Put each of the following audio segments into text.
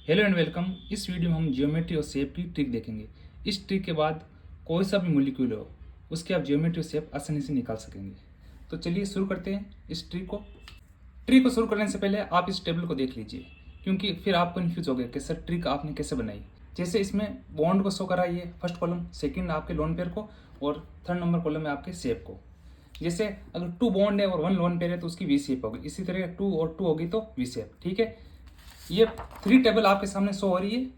Hello and welcome. इस video में हम जियोमेट्री और शेप की ट्रिक देखेंगे। इस ट्रिक के बाद कोई सा भी मॉलिक्यूल हो उसके आप जियोमेट्री और शेप आसानी से निकाल सकेंगे। तो चलिए शुरू करते हैं इस ट्रिक को शुरू करने से पहले आप इस टेबल को देख लीजिए, क्योंकि फिर आप कन्फ्यूज हो गए कि सर ट्रिक आपने कैसे बनाई। जैसे इसमें बॉन्ड को शो करा है, ये फर्स्ट कॉलम, सेकंड आपके लोन पेयर को, और थर्ड नंबर कॉलम में आपके शेप को। जैसे अगर 2 बॉन्ड है और 1 लोन पेयर है तो उसकी वी शेप होगी, इसी तरह 2 और 2 होगी तो वी शेप। ठीक है, ये 3 टेबल आपके सामने शो हो रही है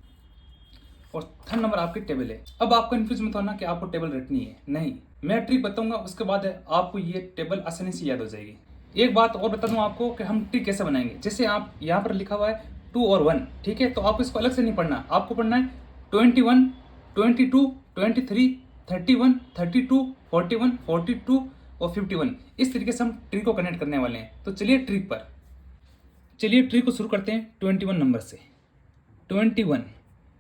और थर्ड नंबर आपकी टेबल है। अब आप कंफ्यूज मत होना कि आपको टेबल रटनी है, नहीं, मैं ट्रिक बताऊंगा, उसके बाद आपको ये टेबल आसानी से याद हो जाएगी। एक बात और बता दूं आपको कि हम ट्रिक कैसे बनाएंगे। जैसे आप यहाँ पर लिखा हुआ है 2 और 1, ठीक है, तो आपको इसको अलग से नहीं पढ़ना, आपको पढ़ना है 21, 22, 23, 31, 32, 41, 42 और 51। इस तरीके से हम ट्रिक को कनेक्ट करने वाले हैं। तो चलिए ट्रिक को शुरू करते हैं 21 नंबर से। 21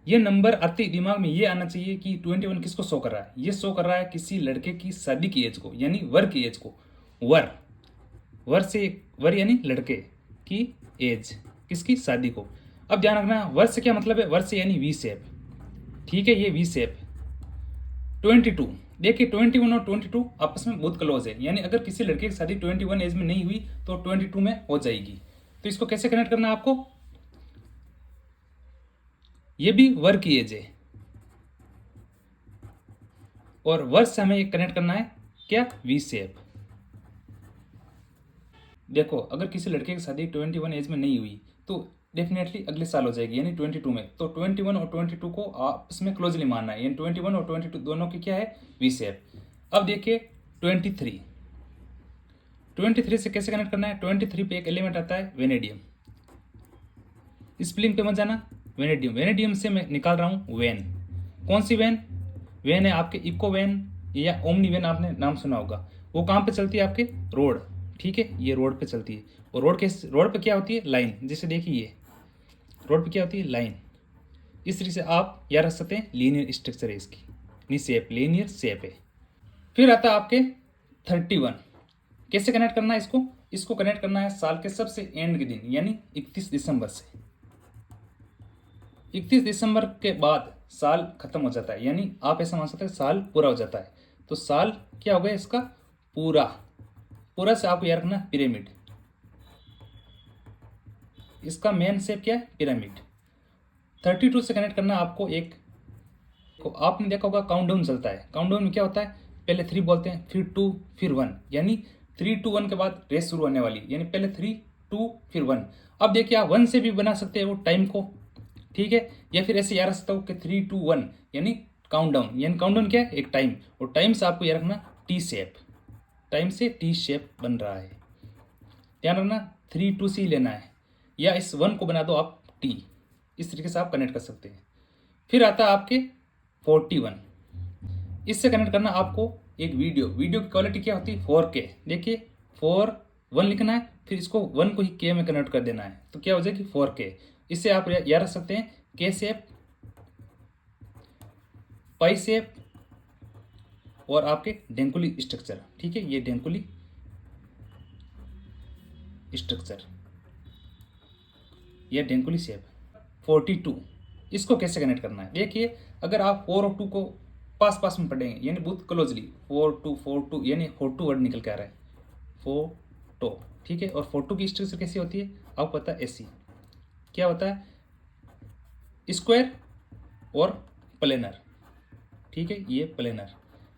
ये नंबर आते ही दिमाग में ये आना चाहिए कि 21 किसको शो कर रहा है। ये शो कर रहा है किसी लड़के की शादी की एज को, यानी वर की एज को। वर यानी लड़के की एज, किसकी, शादी को। अब ध्यान रखना, वर से क्या मतलब है, वर से यानी वी शेप। ठीक है, ये वी शेप। 22 देखिए, 21 और 22 आपस में बहुत क्लोज है, यानी अगर किसी लड़के की शादी 21 एज में नहीं हुई तो 22 में हो जाएगी। तो इसको कैसे कनेक्ट करना है आपको, ये भी वर की एज है और वर्ष से हमें कनेक्ट करना है क्या, वी शेप। देखो, अगर किसी लड़के की शादी 21 एज में नहीं हुई तो डेफिनेटली अगले साल हो जाएगी, यानी 22 में। तो 21 और 22 को आपस में क्लोजली मानना है, यानी 21 और 22 दोनों की क्या है, वी शेप। अब देखिए 23 से कैसे कनेक्ट करना है। 23 पे एक एलिमेंट आता है वेनेडियम। स्पेलिंग पे मत जाना, वेनेडियम से मैं निकाल रहा हूँ वेन। कौन सी वेन है आपके, इको वेन या ओमनी वेन, आपने नाम सुना होगा। वो कहाँ पे चलती है, आपके रोड। ठीक है, ये रोड पे चलती है। और रोड पे क्या होती है, लाइन। जैसे देखिए ये रोड पे क्या होती है, लाइन। इस तरीके से आप याद रख सकते हैं, लीनियर स्ट्रक्चर है इसकी, नहीं शेप, लीनियर शेप है। फिर आता है आपके 31। कैसे कनेक्ट करना है इसको कनेक्ट करना है साल के सबसे एंड के दिन, यानी 31 दिसंबर से। 31 दिसंबर के बाद साल खत्म हो जाता है, यानी आप ऐसा मान सकते हैं साल पूरा हो जाता है। तो साल क्या हो गया इसका, पूरा से आपको याद रखना पिरामिड। इसका मेन शेप क्या है, पिरामिड। 32 से कनेक्ट करना आपको एक, आपने देखा होगा काउंटडाउन चलता है। काउंटडाउन में क्या होता है, पहले 3 बोलते हैं, फिर 2, फिर 1, यानी 3, 2, 1 के बाद रेस शुरू होने वाली, यानी पहले 3, 2 फिर 1। अब देखिए आप 1 से भी बना सकते हैं वो टाइम को, ठीक है, या फिर ऐसे याद रख सकता हूँ कि 3, 2, 1 यानी काउंटडाउन। यानी काउंटडाउन क्या है, एक टाइम, और टाइम से आपको याद रखना टी शेप, टाइम से टी शेप बन रहा है। ध्यान रखना 3, 2 से ही लेना है, या इस 1 को बना दो आप टी। इस तरीके से आप कनेक्ट कर सकते हैं। फिर आता है आपके 41। इससे कनेक्ट करना आपको एक वीडियो की क्वालिटी क्या होती है, 4K। देखिए 4, 1 लिखना है, फिर इसको 1 को ही के में कन्वर्ट कर देना है, तो क्या हो जाएगी 4K। इससे आप याद रख सकते हैं के शेप, पाई शेप और आपके डेंकुली स्ट्रक्चर। ठीक है, ये डेंकुली स्ट्रक्चर या डेंकुली शेप। 42 इसको कैसे कनेक्ट करना है, देखिए अगर आप 4 और 2 को पास पास में पढ़ेंगे, यानी बहुत क्लोजली, 4 2 यानी 42 वर्ड निकल के आ रहा है, 4 ठीक है। और 42 की स्ट्रक्चर कैसी होती है, आपको पता है, ऐसी। क्या होता है, स्क्वायर और प्लेनर। ठीक है, ये प्लेनर।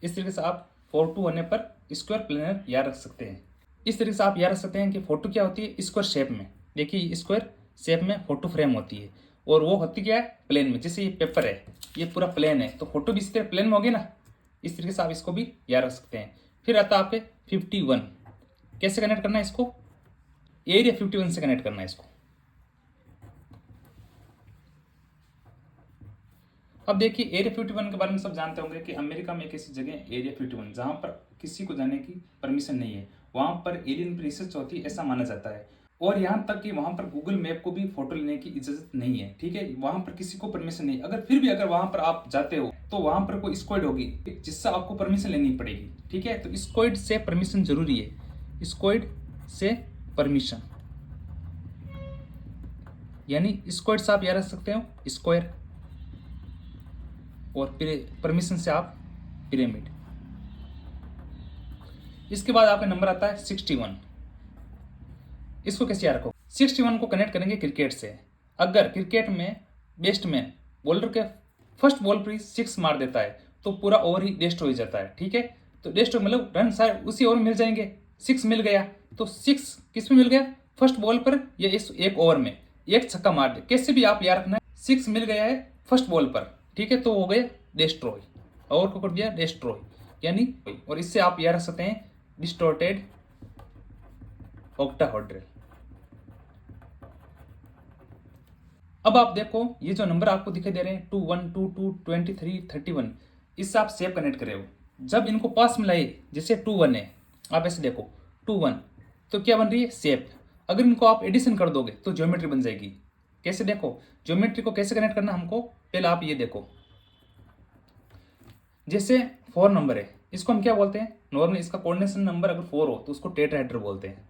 इस तरीके से आप 42 होने पर स्क्वायर प्लेनर याद रख सकते हैं। इस तरीके से आप याद रख सकते हैं कि 42 क्या होती है, स्क्वायर शेप में। देखिए स्क्वायर शेप में फोटो फ्रेम होती है, और वो होती क्या है, प्लेन में। जैसे ये पेपर है, ये पूरा प्लेन है, तो फोटो भी इस तरह प्लेन में होगी ना। इस तरीके से आप इसको भी याद रख सकते हैं। फिर आता है आपके 51। कैसे कनेक्ट करना है इसको, एरिया 51 से कनेक्ट करना है इसको। अब देखिए एरिया 51 के बारे में सब जानते होंगे कि अमेरिका में एक ऐसी जगह है एरिया 51, जहां पर किसी को जाने की परमिशन नहीं है। वहां पर एलियन रिसर्च होती है, ऐसा माना जाता है। और यहाँ तक कि वहां पर गूगल मैप को भी फोटो लेने की इजाजत नहीं है। ठीक है, वहां पर किसी को परमिशन नहीं। अगर वहां पर आप जाते हो तो वहां पर कोई स्क्वाड होगी जिससे आपको परमिशन लेनी पड़ेगी। ठीक है, तो स्क्वाड से परमिशन जरूरी है, स्क्वाड से परमिशन। यानी स्क्वायर से आप याद रख सकते हो स्क्वायर, और परमिशन से आप पिरामिड। इसके बाद आपका नंबर आता है 61। इसको कैसे याद रखो? 61 को कनेक्ट करेंगे क्रिकेट से। अगर क्रिकेट में बैट्समैन बॉलर के फर्स्ट बॉल पर ही 6 मार देता है तो पूरा ओवर ही डिस्ट्रॉय हो जाता है। ठीक है, तो डिस्ट्रॉय मतलब रन शायद उसी ओवर मिल जाएंगे। 6 मिल गया तो 6 किस में मिल गया? फर्स्ट बॉल पर या इस एक ओवर में एक छक्का मार दे, कैसे भी आप याद रखना है 6 मिल गया है फर्स्ट बॉल पर। ठीक है, तो हो गया डिस्ट्रॉय, ओवर को कर दिया डिस्ट्रॉय यानी। और इससे आप याद रख सकते हैं डिस्टॉर्टेड ऑक्टाहेड्रल। अब आप देखो ये जो नंबर आपको दिखाई दे रहे हैं 21, 22, 23, 31, इससे आप सेप कनेक्ट करे हो। जब इनको पास मिलाए, जैसे 21 है, आप ऐसे देखो 21, तो क्या बन रही है? सेप। अगर इनको आप एडिशन कर दोगे तो ज्योमेट्री बन जाएगी। कैसे? देखो ज्योमेट्री को कैसे कनेक्ट करना हमको, पहले आप ये देखो, जैसे 4 नंबर है, इसको हम क्या बोलते हैं? नॉर्मली इसका कोऑर्डिनेशन नंबर अगर 4 हो तो उसको टेट्राहेड्रल बोलते हैं।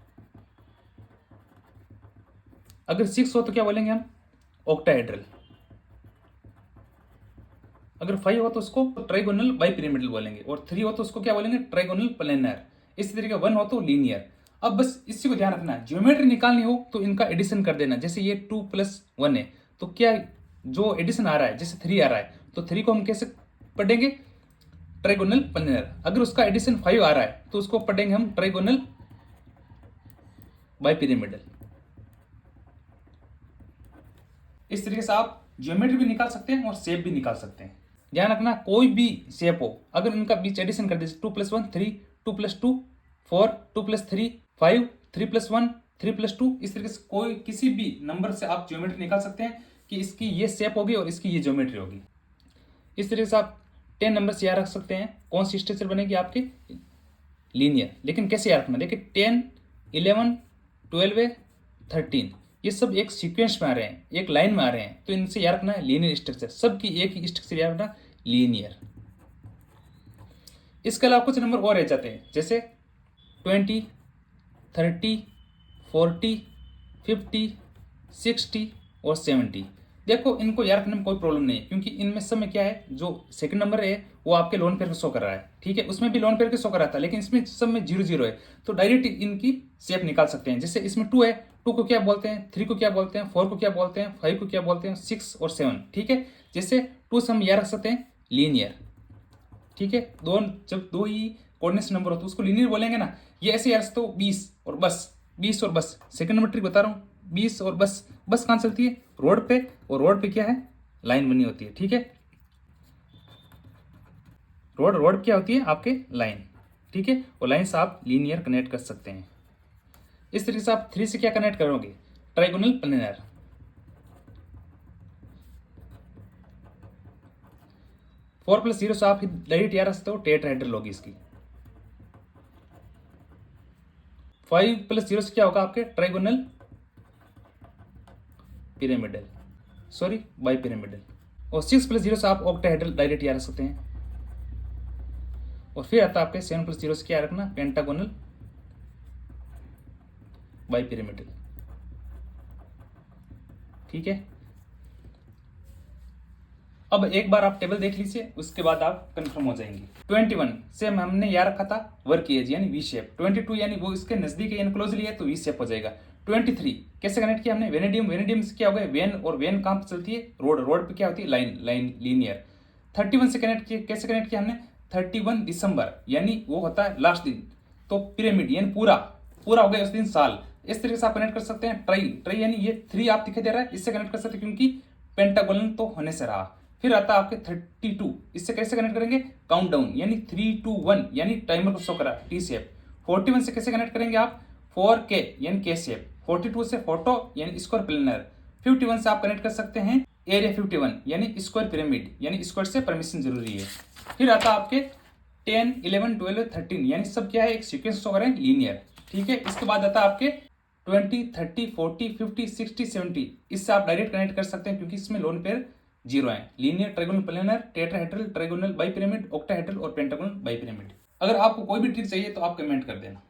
अगर 6 हो तो क्या बोलेंगे हम? ऑक्टाहेड्रल। अगर 5 हो तो उसको ट्राइगोनल बाइपिरामिडल बोलेंगे, और 3 हो तो उसको क्या बोलेंगे? Trigonal planar. इसी तरीके 1 हो तो लीनियर। अब बस इसी को ध्यान रखना है, ज्योमेट्री निकालनी हो तो इनका एडिशन कर देना। जैसे ये 2 + 1 है तो क्या जो एडिशन आ रहा है, जैसे 3 आ रहा है तो 3 को हम कैसे पढ़ेंगे? Trigonal planar. अगर उसका एडिशन 5 आ रहा है तो उसको पढ़ेंगे हम ट्राइगोनल बाइपिरामिडल। इस तरीके से आप ज्योमेट्री भी निकाल सकते हैं और शेप भी निकाल सकते हैं। ध्यान रखना कोई भी शेप हो, अगर इनका बीच एडिशन कर दे 2 + 1 3, 2 + 2 4, 2 + 3 5, 3 + 1 3 + 2, इस तरीके से कोई किसी भी नंबर से आप ज्योमेट्री निकाल सकते हैं कि इसकी ये शेप होगी और इसकी ये ज्योमेट्री होगी। इस तरीके से आप 10 नंबर से याद रख सकते हैं। कौन सी स्ट्रक्चर बनेगी आपकी? लीनियर। लेकिन कैसे याद रखना? देखिए 10, 11, 12, 13 ये सब एक सीक्वेंस में आ रहे हैं, एक लाइन में आ रहे हैं, तो इनसे याद रखना है लीनियर स्ट्रक्चर। सबकी एक ही स्ट्रक्चर याद रखना, लीनियर। इसके अलावा कुछ नंबर और रह जाते हैं, जैसे 20, 30, 40, 50, 60 और 70। देखो इनको याद रखने में कोई प्रॉब्लम नहीं है, क्योंकि इनमें सब में क्या है, जो सेकंड नंबर है वो आपके लोन पेयर को शो कर रहा है। ठीक है, उसमें भी लोन पेयर के शो कर रहा था, लेकिन इसमें सब में 0 0 है, तो डायरेक्ट इनकी शेप निकाल सकते हैं। जैसे इसमें 2 है, 2 को क्या बोलते हैं? 3 को क्या बोलते हैं? 4 को क्या बोलते हैं? 5 को क्या बोलते हैं? 6 और 7। ठीक है, जैसे 2 से हम याद रख सकते हैं लीनियर। ठीक है, जब दो ही कोऑर्डिनेट नंबर हो तो उसको लीनियर बोलेंगे ना। ये ऐसे याद रखते हो 20 और बस, 20 और बस। सेकंड नंबर ट्रिक बता रहा हूँ, 20 और बस। बस कहाँ चलती है? रोड पे, और रोड पे क्या है? लाइन बनी होती है। ठीक है, रोड क्या होती है? आपके लाइन। ठीक है, और लाइन से आप लीनियर कनेक्ट कर सकते हैं। इस तरीके से आप 3 से क्या कनेक्ट करोगे? Trigonal planar. 4 + 0 से आप डायरेक्ट याद रख सकते हो टेट्राहेड्रल होगी इसकी। 5 + 0 से क्या होगा आपके? Trigonal pyramidal, sorry bipyramidal. और 6 + 0 से आप ऑक्टाहेड्रल डायरेक्ट याद रख सकते हैं। और फिर आता है आपके 7 + 0 से क्या रखना? Pentagonal bipyramidal. ठीक है, अब एक बार आप टेबल देख लीजिए, उसके बाद आप कंफर्म हो जाएंगे। 21 से हमने याद रखा था वर्क एज यानी वी शेप। 22 यानी वो इसके नजदीक है, क्लोजली है, तो वी शेप हो जाएगा। 23 कैसे कनेक्ट किया हमने? वेनेडियम से क्या हो गया? वेन, और वेन कहाँ पे चलती है? रोड पे क्या होती है? Line linear. 31 से कनेक्ट किया, कैसे कनेक्ट किया हमने? 31 दिसंबर यानी वो होता है लास्ट दिन, तो पिरामिड यानी पूरा हो गया उस दिन साल। इस तरीके से आप कनेक्ट कर सकते हैं। ट्राई यानी ये 3 आप दिखाई दे रहा है, इससे कनेक्ट कर सकते हैं क्योंकि पेंटागोनल तो होने से रहा। फिर आता है आपके 32, इससे कैसे कनेक्ट करेंगे? काउंटडाउन यानी 3 2 1 यानी टाइमर को शो करा, टी शेप। 41 से कैसे कनेक्ट करेंगे आप? 4K यानी के शेप। 42 से फोटो यानी स्क्वायर प्लेनर। 51 से आप कनेक्ट कर सकते हैं एरिया 51 यानी स्क्वायर पिरामिड, यानी स्क्वायर से परमिशन जरूरी है। फिर आता है आपके 10 11 12 13 यानी सब क्या है? एक सीक्वेंस शो करें, लीनियर। ठीक है, इसके बाद आता है आपके 20 30 40 50 60 70, इससे आप डायरेक्ट कनेक्ट कर सकते हैं क्योंकि इसमें लोन पेयर 0 है। Linear, trigonal planar, tetrahedral, trigonal bipyramid, octahedral और पेंटागोनल बाइपिरामिड। अगर आपको कोई भी ट्रिक चाहिए तो आप कमेंट कर देना।